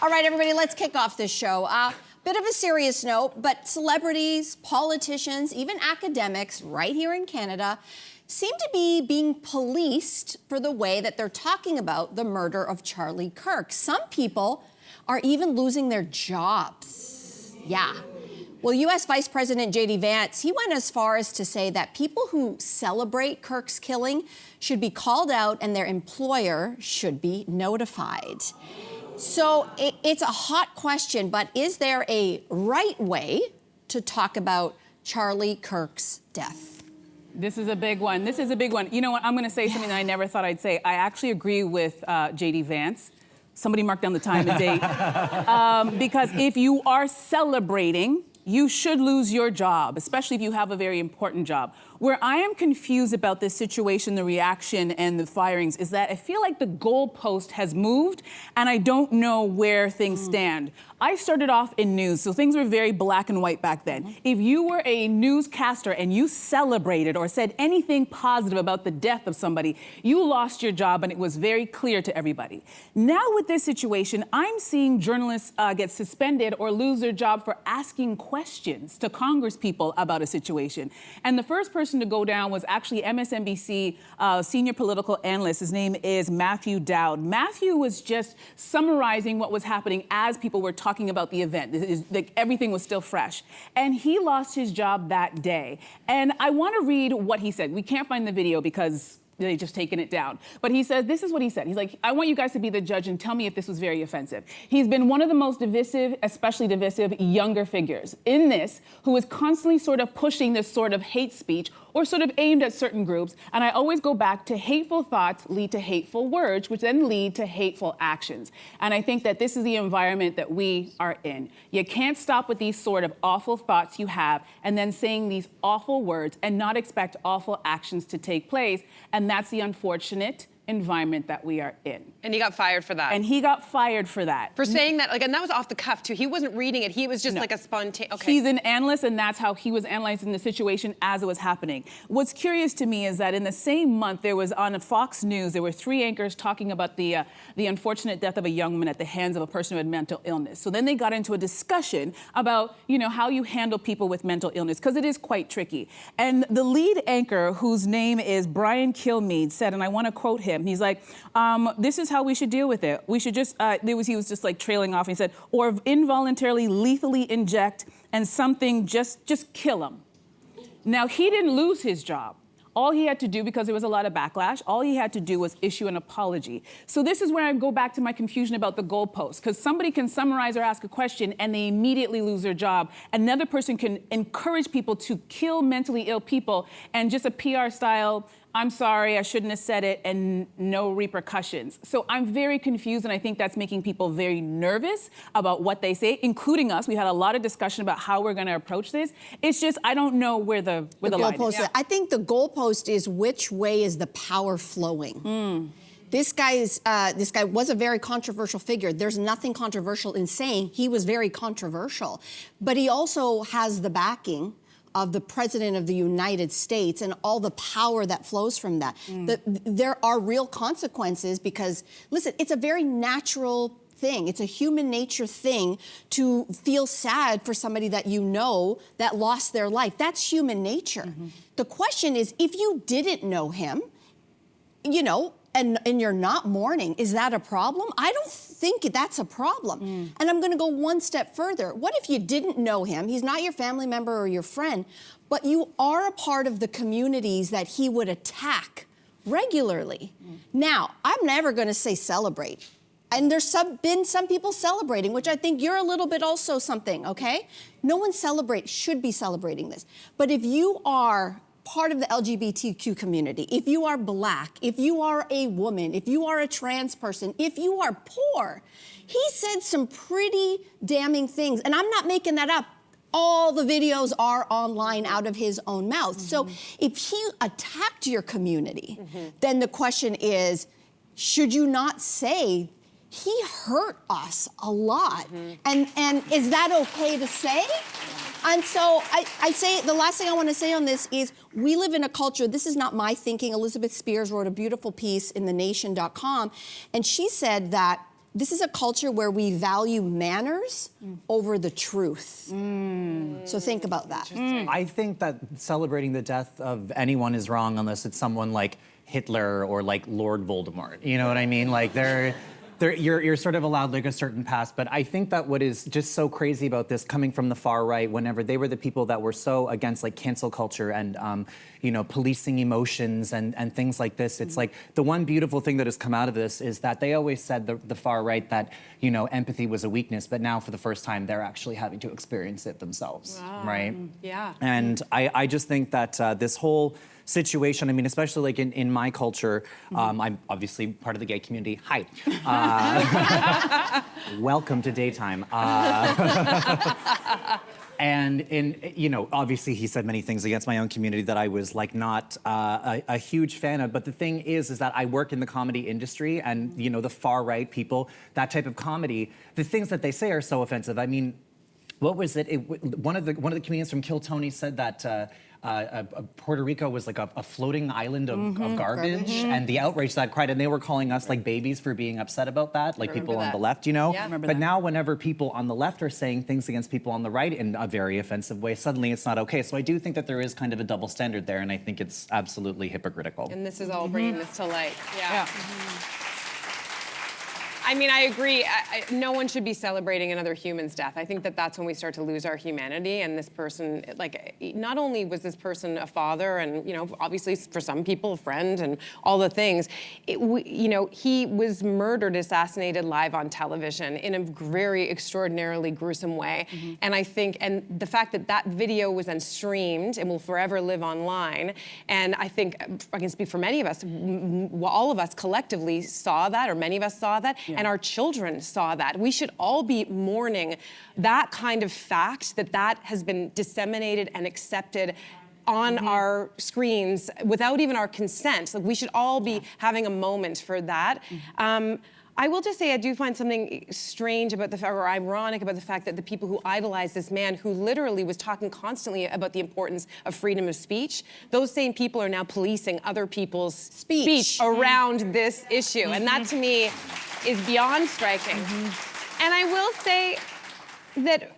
All right, everybody, let's kick off this show. Bit of a serious note, but celebrities, politicians, even academics right here in Canada seem to be being policed for the way that they're talking about the murder of Charlie Kirk. Some people are even losing their jobs. Yeah. Well, U.S. Vice President J.D. Vance, he went as far as to say that people who celebrate Kirk's killing should be called out and their employer should be notified. So it's a hot question, but is there a right way to talk about Charlie Kirk's death? This is a big one. This is a big one. You know what? I'm going to say something that I never thought I'd say. I actually agree with J.D. Vance. Somebody mark down the time and date. Because if you are celebrating, you should lose your job, especially if you have a very important job. Where I am confused about this situation, the reaction and the firings, is that I feel like the goalpost has moved and I don't know where things stand. I started off in news, so things were very black and white back then. If you were a newscaster and you celebrated or said anything positive about the death of somebody, you lost your job and it was very clear to everybody. Now with this situation, I'm seeing journalists get suspended or lose their job for asking questions to Congress people about a situation. And the first person to go down was actually MSNBC senior political analyst. His name is Matthew Dowd. Matthew was just summarizing what was happening as people were talking about the event. Like everything was still fresh. And he lost his job that day. And I want to read what he said. We can't find the video because they just taken it down. But he says, this is what he said. He's like, I want you guys to be the judge and tell me if this was very offensive. He's been one of the most divisive, especially divisive, younger figures in this, who is constantly sort of pushing this sort of hate speech or sort of aimed at certain groups. And I always go back to hateful thoughts lead to hateful words, which then lead to hateful actions. And I think that this is the environment that we are in. You can't stop with these sort of awful thoughts you have and then saying these awful words and not expect awful actions to take place. And that's the unfortunate environment that we are in. And he got fired for that. And he got fired for that. For saying that, like, and that was off the cuff too. He wasn't reading it. He was just like a spontaneous, okay. He's an analyst, and that's how he was analyzing the situation as it was happening. What's curious to me is that in the same month, there was on Fox News, there were 3 anchors talking about the unfortunate death of a young woman at the hands of a person who had mental illness. So then they got into a discussion about, you know, how you handle people with mental illness, because it is quite tricky. And the lead anchor, whose name is Brian Kilmeade, said, and I want to quote him, he's like, this is how we should deal with it. We should just, he was just like trailing off. He said, or involuntarily, lethally inject and something, just kill him. Now, he didn't lose his job. All he had to do, because there was a lot of backlash, all he had to do was issue an apology. So this is where I go back to my confusion about the goalpost, because somebody can summarize or ask a question and they immediately lose their job. Another person can encourage people to kill mentally ill people and just a PR style, I'm sorry, I shouldn't have said it, and no repercussions. So I'm very confused, and I think that's making people very nervous about what they say, including us. We had a lot of discussion about how we're going to approach this. It's just, I don't know where the line is. Yeah. I think the goalpost is which way is the power flowing. This guy was a very controversial figure. There's nothing controversial in saying he was very controversial, but he also has the backing of the President of the United States and all the power that flows from that. There are real consequences because, listen, it's a very natural thing. It's a human nature thing to feel sad for somebody that you know that lost their life. That's human nature. The question is, if you didn't know him, you know, and you're not mourning, is that a problem? I don't think that's a problem. And I'm going to go one step further. What if you didn't know him? He's not your family member or your friend, but you are a part of the communities that he would attack regularly. Now, I'm never going to say celebrate. And there's been some people celebrating, which I think you're a little bit also something, okay? No one should be celebrating this. But if you are part of the LGBTQ community, if you are Black, if you are a woman, if you are a trans person, if you are poor, he said some pretty damning things. And I'm not making that up. All the videos are online out of his own mouth. So if he attacked your community, then the question is, should you not say, he hurt us a lot? And is that okay to say? And so I say, the last thing I want to say on this is, we live in a culture, this is not my thinking. Elizabeth Spears wrote a beautiful piece in thenation.com, and she said that this is a culture where we value manners over the truth. So think about that. I think that celebrating the death of anyone is wrong unless it's someone like Hitler or like Lord Voldemort. You know what I mean? Like you're sort of allowed like a certain pass, but I think that what is just so crazy about this coming from the far right, whenever they were the people that were so against like cancel culture and you know, policing emotions and things like this, it's like the one beautiful thing that has come out of this is that they always said, the far right, that, you know, empathy was a weakness, but now for the first time they're actually having to experience it themselves, right? Yeah. And I just think that this whole situation, I mean, especially like in my culture, I'm obviously part of the gay community. Hi. Welcome to daytime. And you know, obviously he said many things against my own community that I was like not a huge fan of. But the thing is that I work in the comedy industry, and you know, the far right people, that type of comedy, the things that they say are so offensive. I mean, what was it? One of the comedians from Kill Tony said that Puerto Rico was like a floating island of garbage, and the outrage that cried, and they were calling us like babies for being upset about that, like people on the left, you know? Yeah, but now whenever people on the left are saying things against people on the right in a very offensive way, suddenly it's not okay. So I do think that there is kind of a double standard there, and I think it's absolutely hypocritical. And this is all bringing this to light. Yeah. I mean, I agree. No one should be celebrating another human's death. I think that that's when we start to lose our humanity. And this person, like, not only was this person a father, and you know, obviously for some people, a friend, and all the things. You know, he was murdered, assassinated live on television in a very extraordinarily gruesome way. And I think, and the fact that that video was then streamed and will forever live online. And I think I can speak for many of us. All of us collectively saw that, or many of us saw that. And our children saw that. We should all be mourning that kind of fact, that has been disseminated and accepted on our screens without even our consent. Like, we should all be having a moment for that. I will just say I do find something strange about the fact, or ironic about the fact, that the people who idolize this man, who literally was talking constantly about the importance of freedom of speech, those same people are now policing other people's speech around this issue. And that to me is beyond striking. And I will say that,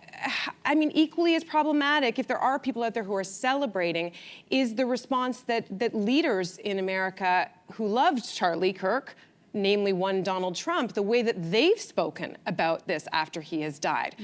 I mean, equally as problematic, if there are people out there who are celebrating, is the response that leaders in America who loved Charlie Kirk, namely one Donald Trump, the way that they've spoken about this after he has died.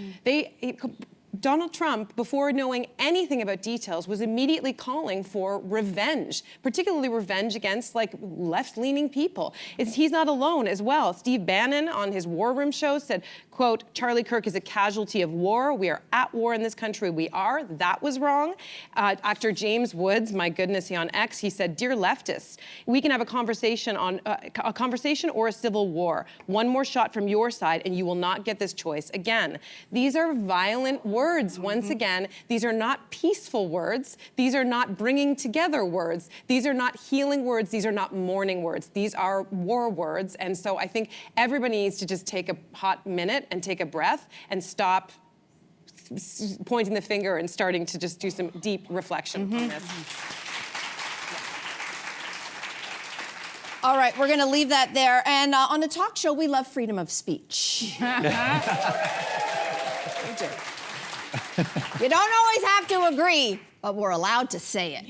Donald Trump, before knowing anything about details, was immediately calling for revenge, particularly revenge against like left-leaning people. He's not alone as well. Steve Bannon on his War Room show said, quote, "Charlie Kirk is a casualty of war. We are at war in this country. We are." That was wrong. Actor James Woods, my goodness, he on X, he said, "Dear leftists, we can have a conversation on a conversation or a civil war. One more shot from your side and you will not get this choice again." These are violent words. Once again, these are not peaceful words. These are not bringing together words. These are not healing words. These are not mourning words. These are war words. And so I think everybody needs to just take a hot minute and take a breath and stop pointing the finger and starting to just do some deep reflection on this. All right, we're going to leave that there. And on a talk show, we love freedom of speech. We do. You don't always have to agree, but we're allowed to say it.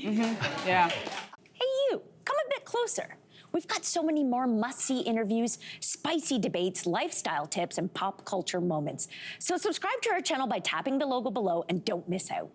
Yeah. Hey, you, come a bit closer. We've got so many more must-see interviews, spicy debates, lifestyle tips, and pop culture moments. So subscribe to our channel by tapping the logo below and don't miss out.